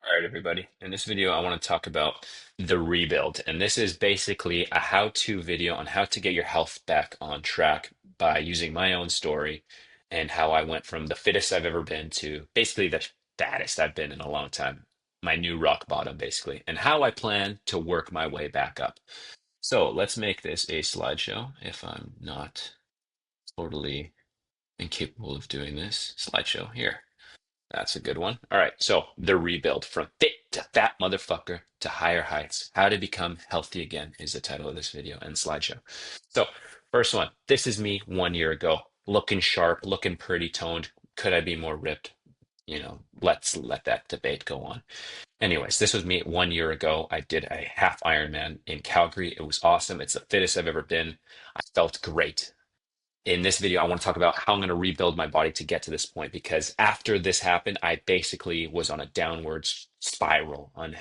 All right, everybody. In this video, I want to talk about the rebuild. And this is basically a how-to video on how to get your health back on track by using my own story and how I went from the fittest I've ever been to basically the fattest I've been in a long time, my new rock bottom, basically, and how I plan to work my way back up. So let's make this a slideshow if I'm not totally incapable of doing this. Slideshow here. That's a good one. All right. So the rebuild from fit to fat motherfucker to higher heights. How to become healthy again is the title of this video and slideshow. So first one, this is me 1 year ago, looking sharp, looking pretty toned. Could I be more ripped? Let's let that debate go on. Anyways, this was me 1 year ago. I did a half Ironman in Calgary. It was awesome. It's the fittest I've ever been. I felt great. In this video, I want to talk about how I'm going to rebuild my body to get to this point because after this happened, I basically was on a downward spiral on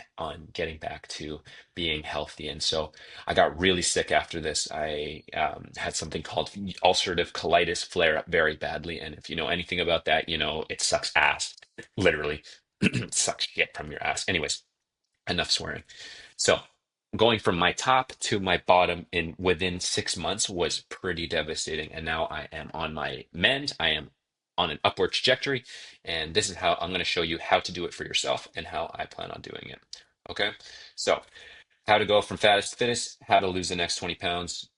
getting back to being healthy. And so I got really sick after this. I had something called ulcerative colitis flare up very badly. And if you know anything about that, you know it sucks ass, literally. It sucks shit from your ass. Anyways, enough swearing. So going from my top to my bottom in within 6 months was pretty devastating. And now I am on my mend. I am on an upward trajectory. And this is how I'm going to show you how to do it for yourself and how I plan on doing it. Okay. So how to go from fattest to fittest, how to lose the next 20 pounds,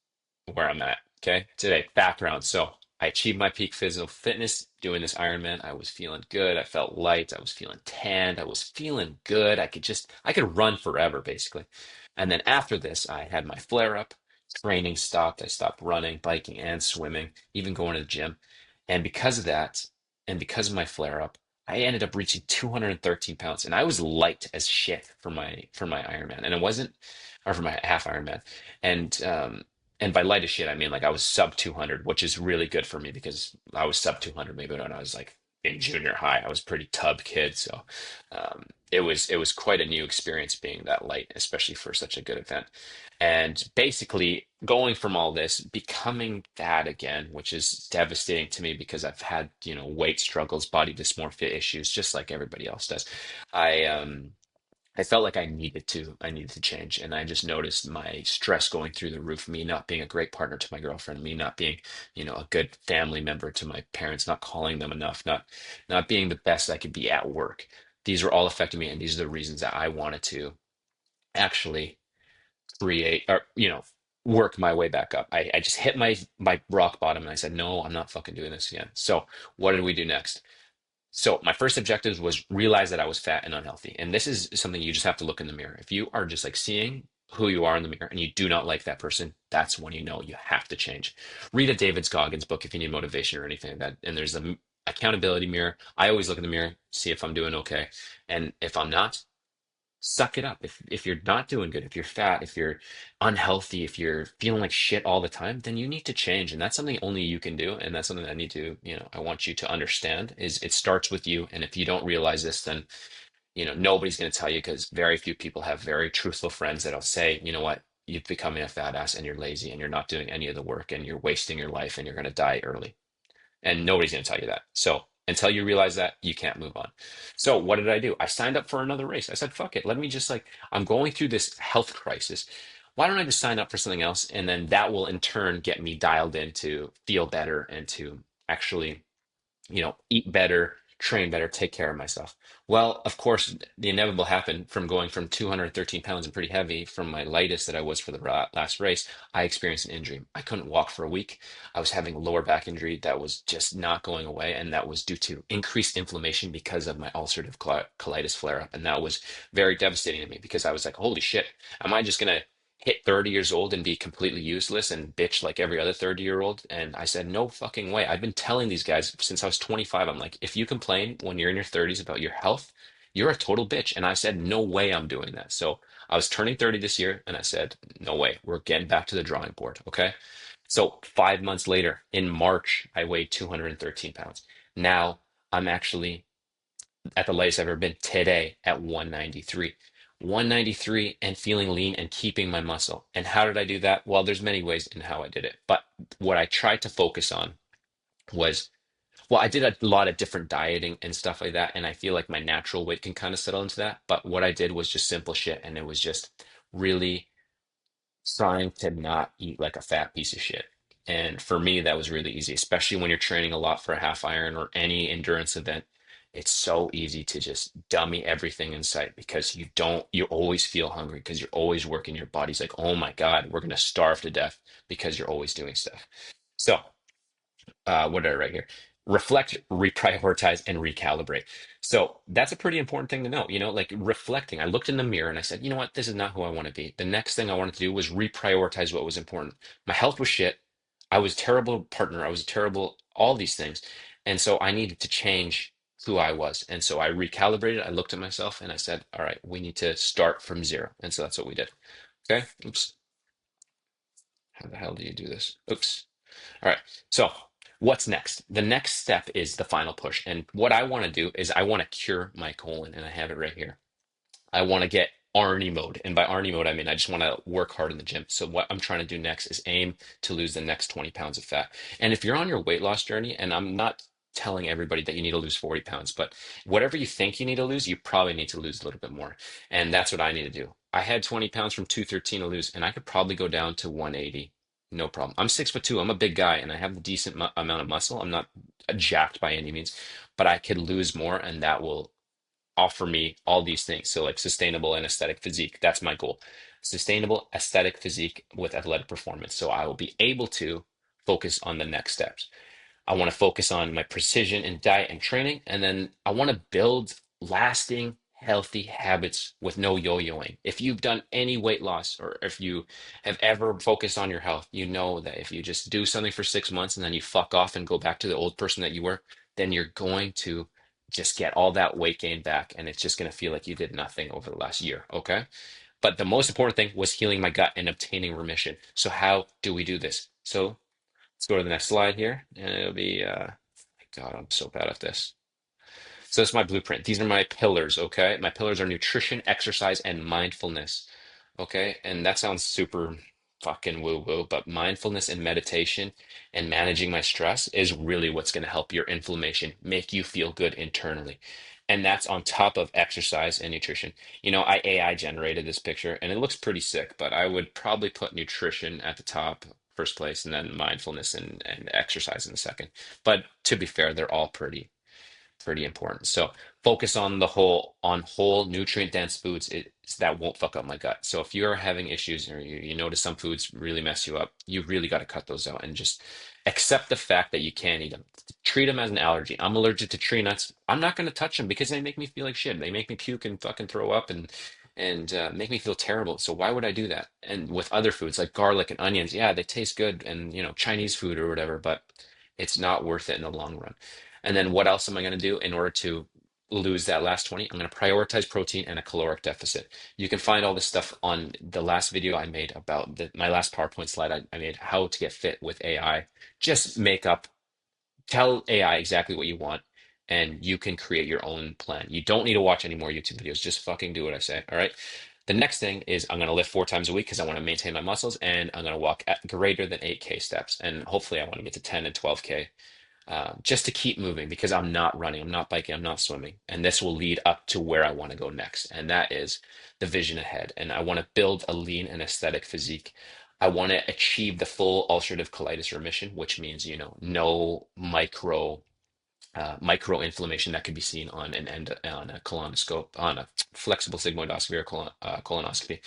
where I'm at. Okay. Today, background. So I achieved my peak physical fitness doing this Ironman. I was feeling good. I felt light. I was feeling tanned. I was feeling good. I could run forever, basically. And then after this, I had my flare up. Training stopped. I stopped running, biking, and swimming, even going to the gym. And because of that, and because of my flare up, I ended up reaching 213 pounds, and I was light as shit for my Ironman, and it wasn't, or for my half Ironman, and and by light as shit, I mean like I was sub 200, which is really good for me because I was sub 200 maybe when I was like in junior high. I was a pretty tub kid, so it was quite a new experience being that light, especially for such a good event. And basically going from all this, becoming that again, which is devastating to me because I've had, weight struggles, body dysmorphia issues, just like everybody else does. I I felt like I needed to change. And I just noticed my stress going through the roof, me not being a great partner to my girlfriend, me not being, a good family member to my parents, not calling them enough, not being the best I could be at work. These were all affecting me, and these are the reasons that I wanted to actually create or, work my way back up. I just hit my rock bottom and I said, no, I'm not fucking doing this again. So what did we do next? So my first objective was realize that I was fat and unhealthy. And this is something you just have to look in the mirror. If you are just like seeing who you are in the mirror and you do not like that person, that's when you know you have to change. Read a David Goggins book if you need motivation or anything like that. And there's a accountability mirror. I always look in the mirror, see if I'm doing okay. And if I'm not, suck it up. If you're not doing good, if you're fat, if you're unhealthy, if you're feeling like shit all the time, then you need to change. And that's something only you can do. And that's something that I need to, I want you to understand is it starts with you. And if you don't realize this, then, nobody's going to tell you because very few people have very truthful friends that'll say, you know what, you've become a fat ass and you're lazy and you're not doing any of the work and you're wasting your life and you're going to die early. And nobody's going to tell you that. So until you realize that, you can't move on. So what did I do? I signed up for another race. I said, fuck it. Let me just like, I'm going through this health crisis. Why don't I just sign up for something else? And then that will in turn get me dialed in to feel better and to actually eat better, train better, take care of myself. Well, of course, the inevitable happened from going from 213 pounds and pretty heavy from my lightest that I was for the last race. I experienced an injury. I couldn't walk for a week. I was having a lower back injury that was just not going away. And that was due to increased inflammation because of my ulcerative colitis flare up. And that was very devastating to me because I was like, holy shit, am I just going to hit 30 years old and be completely useless and bitch like every other 30-year-old? And I said, no fucking way. I've been telling these guys since I was 25. I'm like, if you complain when you're in your 30s about your health, you're a total bitch. And I said, no way I'm doing that. So I was turning 30 this year and I said, no way. We're getting back to the drawing board. Okay. So 5 months later, in March, I weighed 213 pounds. Now I'm actually at the latest I've ever been today at 193. 193 and feeling lean and keeping my muscle. And how did I do that? Well, there's many ways in how I did it. But what I tried to focus on was Well, I did a lot of different dieting and stuff like that, and I feel like my natural weight can kind of settle into that. But what I did was just simple shit, and it was just really trying to not eat like a fat piece of shit. And for me, that was really easy, especially when you're training a lot for a half iron or any endurance event. It's so easy to just dummy everything in sight because you always feel hungry because you're always working. Your body's like, oh my God, we're gonna starve to death because you're always doing stuff. So what did I write here? Reflect, reprioritize, and recalibrate. So that's a pretty important thing to know. Like reflecting. I looked in the mirror and I said, you know what? This is not who I want to be. The next thing I wanted to do was reprioritize what was important. My health was shit. I was a terrible partner. I was a terrible, all these things. And so I needed to change who I was. And so I recalibrated. I looked at myself and I said, all right, we need to start from zero. And so that's what we did. Okay. Oops. How the hell do you do this? Oops. All right. So, what's next? The next step is the final push. And what I want to do is I want to cure my colon, and I have it right here. I want to get Arnie mode. And by Arnie mode, I mean I just want to work hard in the gym. So, what I'm trying to do next is aim to lose the next 20 pounds of fat. And if you're on your weight loss journey, and I'm not telling everybody that you need to lose 40 pounds, but whatever you think you need to lose, you probably need to lose a little bit more. And that's what I need to do. I had 20 pounds from 213 to lose, and I could probably go down to 180. No problem. I'm 6'2". I'm a big guy, and I have a decent amount of muscle. I'm not jacked by any means, but I could lose more, and that will offer me all these things. So like sustainable and aesthetic physique. That's my goal. Sustainable aesthetic physique with athletic performance. So I will be able to focus on the next steps. I want to focus on my precision in diet and training. And then I want to build lasting, healthy habits with no yo-yoing. If you've done any weight loss or if you have ever focused on your health, you know that if you just do something for 6 months and then you fuck off and go back to the old person that you were, then you're going to just get all that weight gain back. And it's just going to feel like you did nothing over the last year. Okay. But the most important thing was healing my gut and obtaining remission. So how do we do this? So let's go to the next slide here, and it'll be, my God, I'm so bad at this. So that's my blueprint. These are my pillars, okay? My pillars are nutrition, exercise, and mindfulness, okay? And that sounds super fucking woo-woo, but mindfulness and meditation and managing my stress is really what's going to help your inflammation, make you feel good internally. And that's on top of exercise and nutrition. I AI generated this picture and it looks pretty sick, but I would probably put nutrition at the top, first place, and then mindfulness and exercise in the second. But to be fair, they're all pretty important. So focus on whole nutrient dense foods that won't fuck up my gut. So if you're having issues or you notice some foods really mess you up, you really got to cut those out and just accept the fact that you can't eat them. Treat them as an allergy. I'm allergic to tree nuts. I'm not going to touch them because they make me feel like shit. They make me puke and fucking throw up and make me feel terrible. So why would I do that? And with other foods like garlic and onions, yeah, they taste good and Chinese food or whatever, but it's not worth it in the long run. And then what else am I going to do in order to lose that last 20? I'm going to prioritize protein and a caloric deficit. You can find all this stuff on the last video I made about my last PowerPoint slide I made, how to get fit with AI. Just tell AI exactly what you want, and you can create your own plan. You don't need to watch any more YouTube videos. Just fucking do what I say. All right. The next thing is I'm going to lift 4 times a week because I want to maintain my muscles, and I'm going to walk at greater than 8K steps. And hopefully I want to get to 10 and 12K just to keep moving because I'm not running, I'm not biking, I'm not swimming. And this will lead up to where I want to go next. And that is the vision ahead. And I want to build a lean and aesthetic physique. I want to achieve the full ulcerative colitis remission, which means, no micro inflammation that can be seen on a colonoscope, on a flexible sigmoidoscopy or colonoscopy.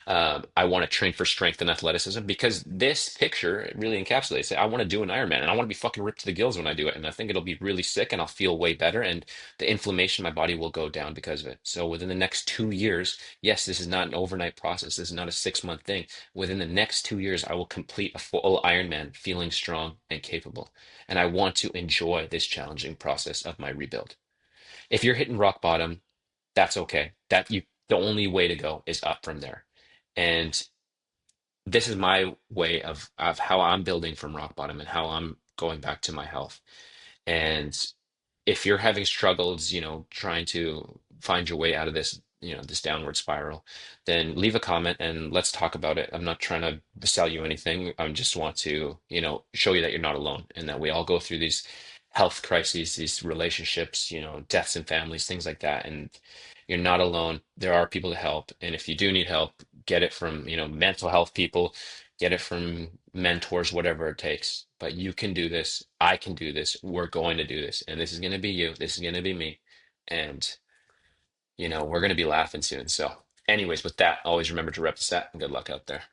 I want to train for strength and athleticism because this picture really encapsulates it. I want to do an Ironman and I want to be fucking ripped to the gills when I do it. And I think it'll be really sick and I'll feel way better. And the inflammation in my body will go down because of it. So within the next 2 years, yes, this is not an overnight process. This is not a 6 month thing. Within the next 2 years, I will complete a full Ironman feeling strong and capable. And I want to enjoy this challenging process of my rebuild. If you're hitting rock bottom, that's okay. The only way to go is up from there. And this is my way of how I'm building from rock bottom and how I'm going back to my health. And if you're having struggles, trying to find your way out of this, this downward spiral, then leave a comment and let's talk about it. I'm not trying to sell you anything. I just want to, show you that you're not alone and that we all go through these health crises, these relationships, deaths in families, things like that. And you're not alone. There are people to help. And if you do need help, get it from, mental health people, get it from mentors, whatever it takes. But you can do this. I can do this. We're going to do this. And this is going to be you. This is going to be me. And, we're going to be laughing soon. So, anyways, with that, always remember to rep the set and good luck out there.